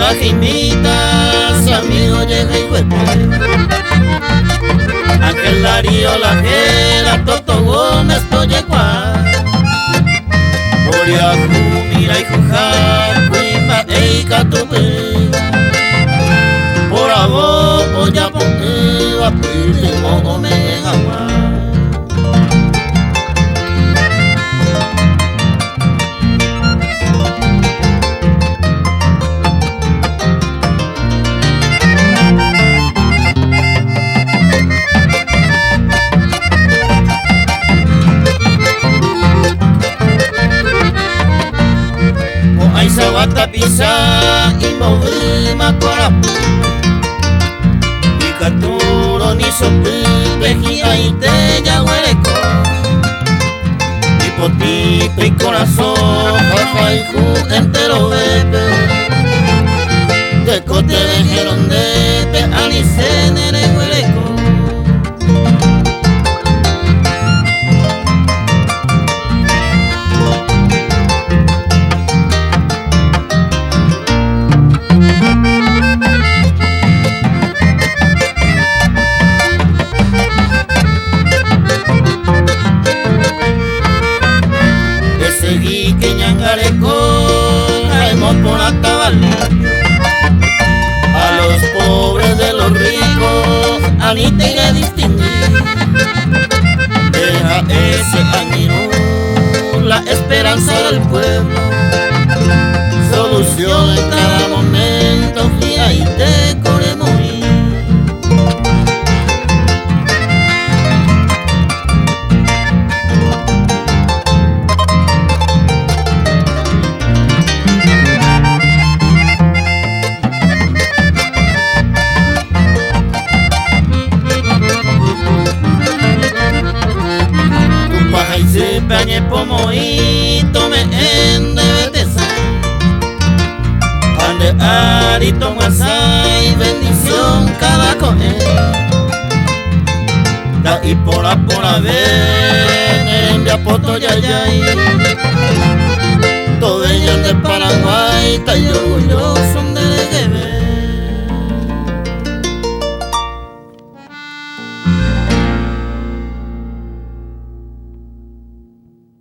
la Jimita, si amigo llega y hueco. Aquel Darío la Jera, Toto Gómez, Toyecua. Oriahu, mira y jujar, cuima, eika, tupe. Por abo, oya, ponte, apite, mogo, me agua. Sawata pisa imbogima korapu Ikaturo ni sopi peji aite yaguereko Hipotito y corazón jajaiku entero bebe Tecote de gerondete anicenere huereko Seguí que ñangareco, traemos por Atabal. A los pobres de los ricos, anita y le distinguir. Deja ese añirú, la esperanza del pueblo. Solución en cada momento, y ahí te corremos. Se bañe pomo y tome en de betesa Ande arito masai bendición cada coge Da y por ver envia poto yayay Todo ellos de Paraguay, tan orgullosos de